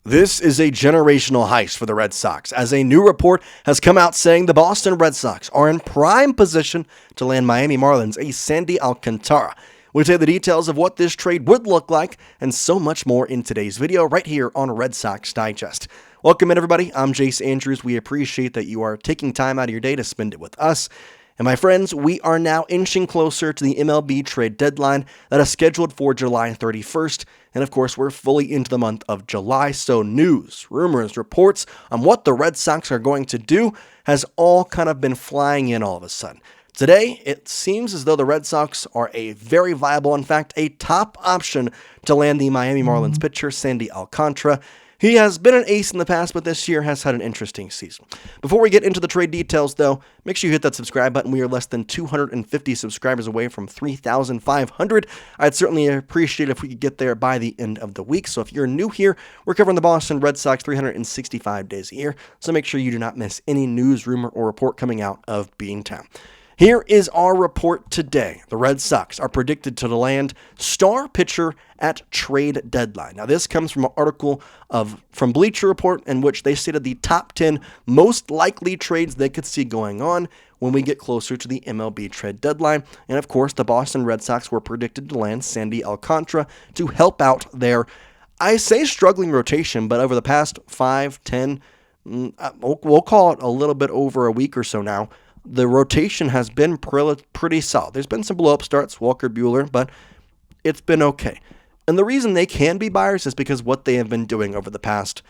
This is a generational heist for the Red Sox, as a new report has come out saying the Boston Red Sox are in prime position to land Miami Marlins a Sandy Alcántara. We'll tell you the details of what this trade would look like and so much more in today's video right here on Red Sox Digest. Welcome in, everybody. I'm Jace Andrews. We appreciate that you are taking time out of your day to spend it with us. And my friends, we are now inching closer to the MLB trade deadline that is scheduled for July 31st. And of course, we're fully into the month of July, so news, rumors, reports on what the Red Sox are going to do has all kind of been flying in all of a sudden. Today, it seems as though the Red Sox are a very viable, in fact, a top option to land the Miami Marlins pitcher, Sandy Alcántara. He has been an ace in the past, but this year has had an interesting season. Before we get into the trade details, though, make sure you hit that subscribe button. We are less than 250 subscribers away from 3,500. I'd certainly appreciate it if we could get there by the end of the week. So if you're new here, we're covering the Boston Red Sox 365 days a year. So make sure you do not miss any news, rumor, or report coming out of Beantown. Here is our report today. The Red Sox are predicted to land star pitcher at trade deadline. Now, this comes from an article from Bleacher Report in which they stated the top 10 most likely trades they could see going on when we get closer to the MLB trade deadline. And of course, the Boston Red Sox were predicted to land Sandy Alcántara to help out their, I say struggling rotation, but over the past 5, 10, we'll call it a little bit over a week or so now, the rotation has been pretty solid. There's been some blow-up starts, Walker Buehler, but it's been okay. And the reason they can be buyers is because what they have been doing over the past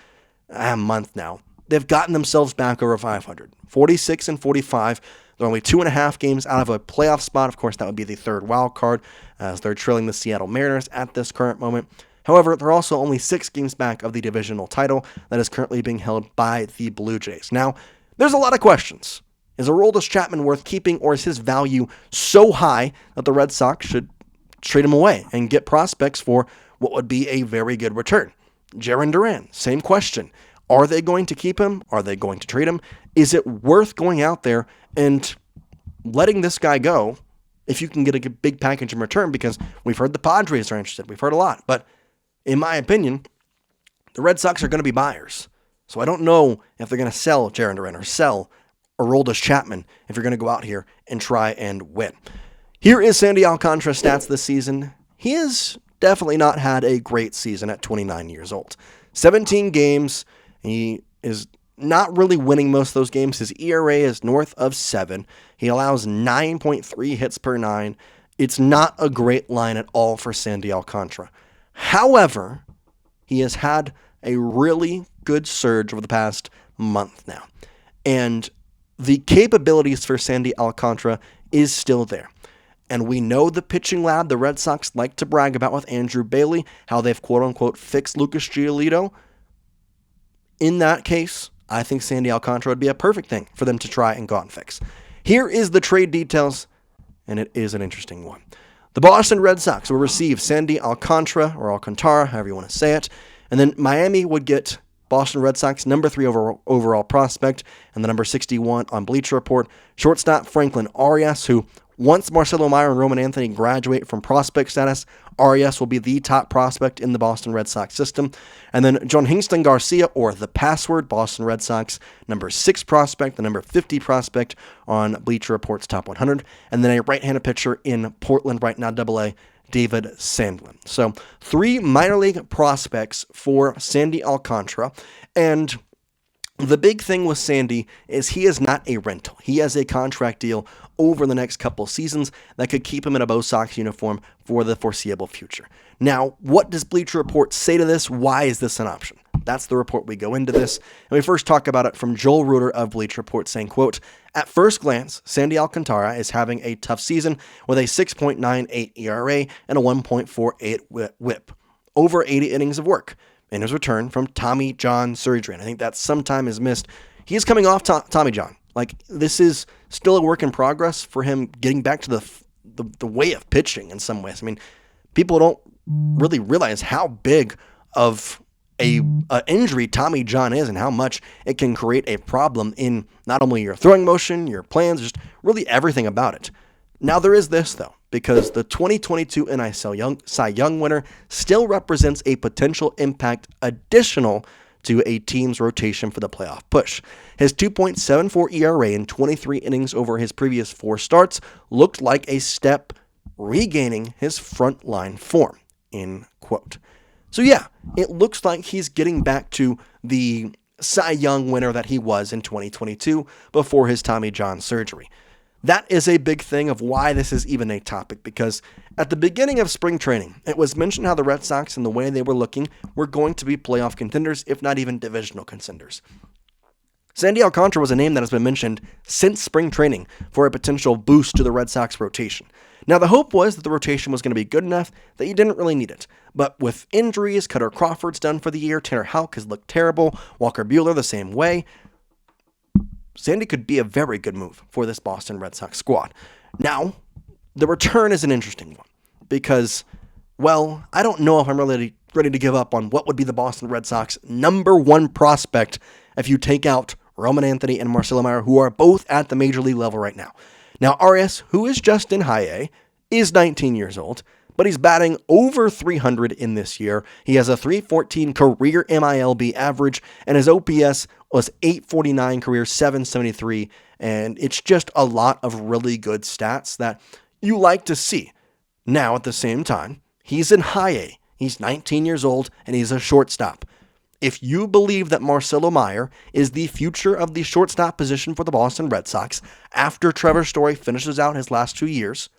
month now. They've gotten themselves back over 500. 46 and 45. They're only 2.5 games out of a playoff spot. Of course, that would be the third wild card, as they're trailing the Seattle Mariners at this current moment. However, they're also only 6 games back of the divisional title that is currently being held by the Blue Jays. Now, there's a lot of questions. Is Aroldis Chapman worth keeping, or is his value so high that the Red Sox should trade him away and get prospects for what would be a very good return? Jarren Duran, same question. Are they going to keep him? Are they going to trade him? Is it worth going out there and letting this guy go if you can get a big package in return? Because we've heard the Padres are interested. We've heard a lot. But in my opinion, the Red Sox are going to be buyers. So I don't know if they're going to sell Jarren Duran or sell Aroldis Chapman if you're going to go out here and try and win. Here is Sandy Alcántara's stats this season. He has definitely not had a great season at 29 years old. 17 games. He is not really winning most of those games. His ERA is north of 7. He allows 9.3 hits per 9. It's not a great line at all for Sandy Alcántara. However, he has had a really good surge over the past month now. And the capabilities for Sandy Alcántara is still there. And we know the pitching lab the Red Sox like to brag about with Andrew Bailey, how they've quote-unquote fixed Lucas Giolito. In that case, I think Sandy Alcántara would be a perfect thing for them to try and go out and fix. Here is the trade details, and it is an interesting one. The Boston Red Sox will receive Sandy Alcántara, or Alcantara, however you want to say it, and then Miami would get Boston Red Sox number 3 overall prospect, and the number 61 on Bleacher Report, shortstop Franklin Arias, who once Marcelo Meyer and Roman Anthony graduate from prospect status, Arias will be the top prospect in the Boston Red Sox system. And then Jhostynxon Garcia, or the password, Boston Red Sox number 6 prospect, the number 50 prospect on Bleacher Report's top 100. And then a right-handed pitcher in Portland right now, AA, David Sandlin. So 3 minor league prospects for Sandy Alcántara. And the big thing with Sandy is he is not a rental. He has a contract deal over the next couple seasons that could keep him in a Bo Sox uniform for the foreseeable future. Now, what does Bleacher Report say to this? Why is this an option? That's the report we go into this. And we first talk about it from Joel Reuter of Bleacher Report saying, quote, "At first glance, Sandy Alcántara is having a tough season with a 6.98 ERA and a 1.48 whip. Over 80 innings of work. In his return from Tommy John surgery." And I think that some time is missed. He is coming off Tommy John. Like, this is still a work in progress for him getting back to the way of pitching in some ways. I mean, people don't really realize how big of a injury Tommy John is and how much it can create a problem in not only your throwing motion, your plans, just really everything about it. Now, there is this, though, because the 2022 NL Cy Young winner still represents a potential impact additional to a team's rotation for the playoff push. His 2.74 ERA in 23 innings over his previous 4 starts looked like a step regaining his frontline form, end quote. So yeah, it looks like he's getting back to the Cy Young winner that he was in 2022 before his Tommy John surgery. That is a big thing of why this is even a topic, because at the beginning of spring training, it was mentioned how the Red Sox and the way they were looking were going to be playoff contenders, if not even divisional contenders. Sandy Alcántara was a name that has been mentioned since spring training for a potential boost to the Red Sox rotation. Now, the hope was that the rotation was going to be good enough that you didn't really need it. But with injuries, Cutter Crawford's done for the year, Tanner Houck has looked terrible, Walker Buehler the same way, Sandy could be a very good move for this Boston Red Sox squad. Now, the return is an interesting one because, well, I don't know if I'm really ready to give up on what would be the Boston Red Sox number 1 prospect if you take out Roman Anthony and Marcelo Mayer, who are both at the major league level right now. Now, Arias, who is just in high A, is 19 years old, but he's batting over 300 in this year. He has a 314 career MILB average, and his OPS was 849, career 773, and it's just a lot of really good stats that you like to see. Now, at the same time, he's in high A. He's 19 years old, and he's a shortstop. If you believe that Marcelo Mayer is the future of the shortstop position for the Boston Red Sox after Trevor Story finishes out his last 2 years,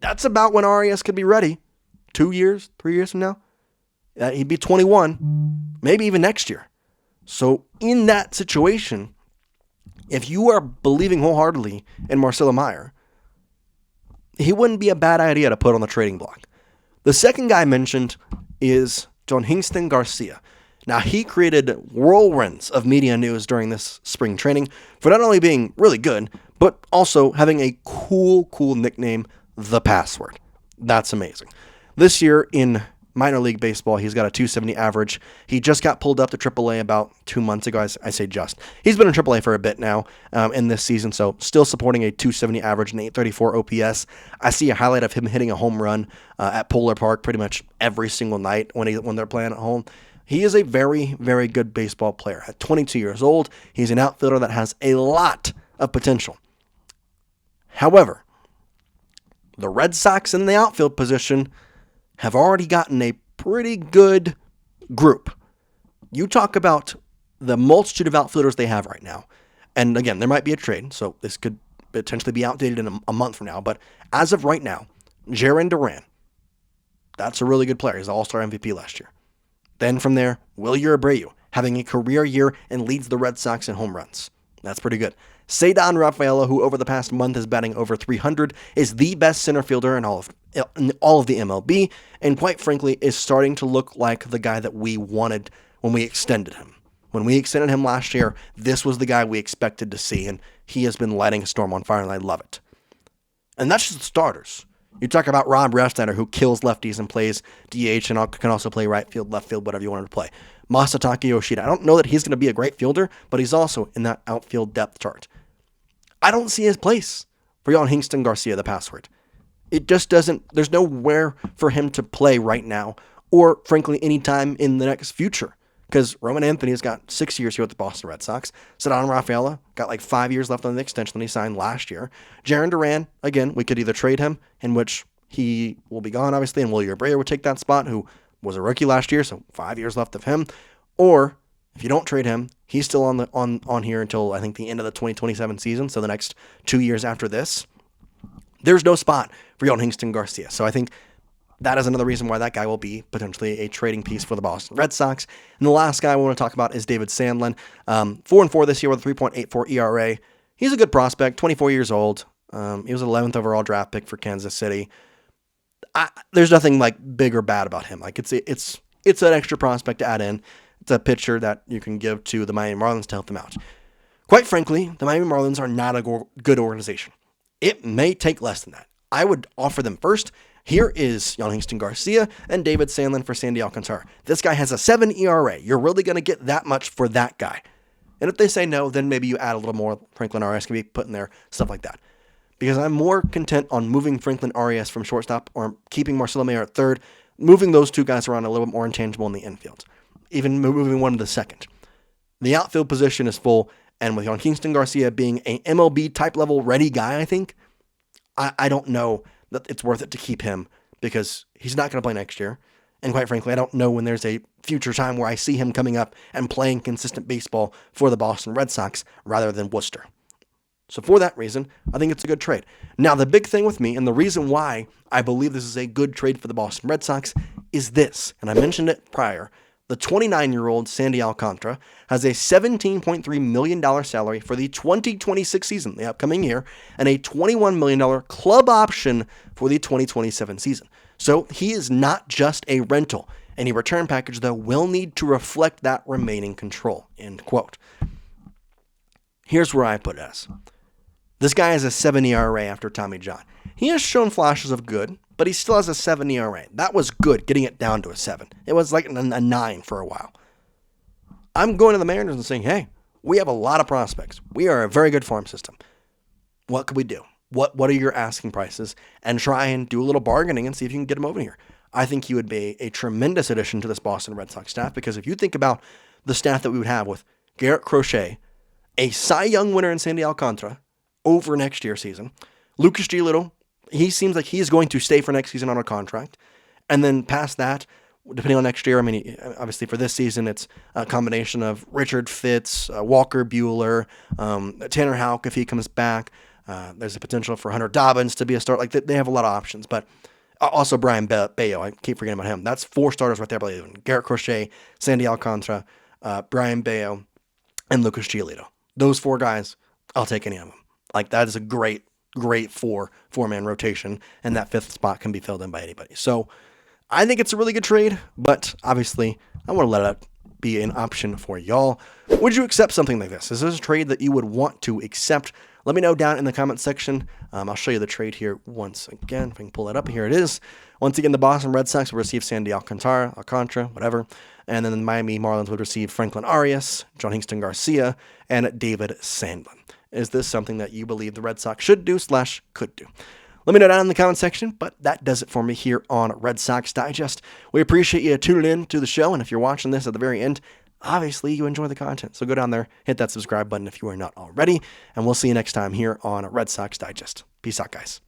that's about when Arias could be ready. 2 years, 3 years from now? He'd be 21, maybe even next year. So in that situation, if you are believing wholeheartedly in Marcelo Mayer, he wouldn't be a bad idea to put on the trading block. The second guy mentioned is Jhostynxon Garcia. Now, he created whirlwinds of media news during this spring training for not only being really good, but also having a cool nickname, The Password. That's amazing. This year in minor league baseball, he's got a 270 average. He just got pulled up to AAA about 2 months ago. I say just. He's been in AAA for a bit now in this season, so still supporting a 270 average and 834 OPS. I see a highlight of him hitting a home run at Polar Park pretty much every single night when they're playing at home. He is a very, very good baseball player. At 22 years old, he's an outfielder that has a lot of potential. However, the Red Sox in the outfield position have already gotten a pretty good group. You talk about the multitude of outfielders they have right now. And again, there might be a trade, so this could potentially be outdated in a month from now. But as of right now, Jarren Duran, that's a really good player. He's an All-Star MVP last year. Then from there, Bleacher Report, having a career year and leads the Red Sox in home runs. That's pretty good. Ceddanne Rafaela, who over the past month is batting over 300, is the best center fielder in all of the MLB, and quite frankly, is starting to look like the guy that we wanted when we extended him. When we extended him last year, this was the guy we expected to see, and he has been lighting a storm on fire, and I love it. And that's just the starters. You talk about Rob Refsnyder, who kills lefties and plays DH and can also play right field, left field, whatever you want him to play. Masataka Yoshida. I don't know that he's going to be a great fielder, but he's also in that outfield depth chart. I don't see his place for Jhostynxon Garcia, the password. It just doesn't, there's nowhere for him to play right now, or frankly, anytime in the next future. Because Roman Anthony's got 6 years here with the Boston Red Sox. Ceddanne Rafaela got like 5 years left on the extension that he signed last year. Jarren Duran, again, we could either trade him, in which he will be gone, obviously, and Bleacher Report would take that spot, who was a rookie last year, so 5 years left of him. Or if you don't trade him, he's still on here until I think the end of the 2027 season, so the next 2 years after this. There's no spot for Jhostynxon Garcia. So I think that is another reason why that guy will be potentially a trading piece for the Boston Red Sox. And the last guy I want to talk about is David Sandlin. 4-4 this year with a 3.84 ERA. He's a good prospect, 24 years old. He was an 11th overall draft pick for Kansas City. There's nothing like big or bad about him. Like it's an extra prospect to add in. It's a pitcher that you can give to the Miami Marlins to help them out. Quite frankly, the Miami Marlins are not a good organization. It may take less than that. I would offer them first. Here is Jhostynxon Garcia and David Sandlin for Sandy Alcántara. This guy has a 7 ERA. You're really going to get that much for that guy. And if they say no, then maybe you add a little more. Franklin Arias can be put in there, stuff like that. Because I'm more content on moving Franklin Arias from shortstop or keeping Marcelo Mayer at third, moving those two guys around a little bit more intangible in the infield. even moving one to the second. The outfield position is full, and with Jhostynxon Garcia being a MLB type level ready guy, I think, I don't know that it's worth it to keep him because he's not going to play next year. And quite frankly, I don't know when there's a future time where I see him coming up and playing consistent baseball for the Boston Red Sox rather than Worcester. So for that reason, I think it's a good trade. Now, the big thing with me and the reason why I believe this is a good trade for the Boston Red Sox is this, and I mentioned it prior. The 29-year-old Sandy Alcántara has a $17.3 million salary for the 2026 season, the upcoming year, and a $21 million club option for the 2027 season. So he is not just a rental. Any return package, though, will need to reflect that remaining control, end quote. Here's where I put it as. This guy has a 7 ERA after Tommy John. He has shown flashes of good, but he still has a 7 ERA. That was good, getting it down to a 7. It was like a 9 for a while. I'm going to the Mariners and saying, hey, we have a lot of prospects. We are a very good farm system. What could we do? What are your asking prices? And try and do a little bargaining and see if you can get him over here. I think he would be a tremendous addition to this Boston Red Sox staff because if you think about the staff that we would have with Garrett Crochet, a Cy Young winner in Sandy Alcántara over next year's season, Lucas Giolito, he seems like he's going to stay for next season on a contract. And then past that, depending on next year, I mean, obviously for this season, it's a combination of Richard Fitz, Walker Buehler, Tanner Houck if he comes back. There's a potential for Hunter Dobbins to be a start. Like they have a lot of options. But also Brayan Bello, I keep forgetting about him. That's 4 starters right there. Garrett Crochet, Sandy Alcántara, Brayan Bello, and Lucas Giolito. Those 4 guys, I'll take any of them. Like that is a great four-man rotation, and that 5th spot can be filled in by anybody. So I think it's a really good trade, but obviously I want to let it be an option for y'all. Would you accept something like this? Is this a trade that you would want to accept? Let me know down in the comment section. I'll show you the trade here once again. If I can pull that up, here it is. Once again, the Boston Red Sox will receive Sandy Alcántara, whatever. And then the Miami Marlins would receive Franklin Arias, Jhostynxon Garcia, and David Sandlin. Is this something that you believe the Red Sox should do / could do? Let me know down in the comment section, but that does it for me here on Red Sox Digest. We appreciate you tuning in to the show, and if you're watching this at the very end, obviously you enjoy the content. So go down there, hit that subscribe button if you are not already, and we'll see you next time here on Red Sox Digest. Peace out, guys.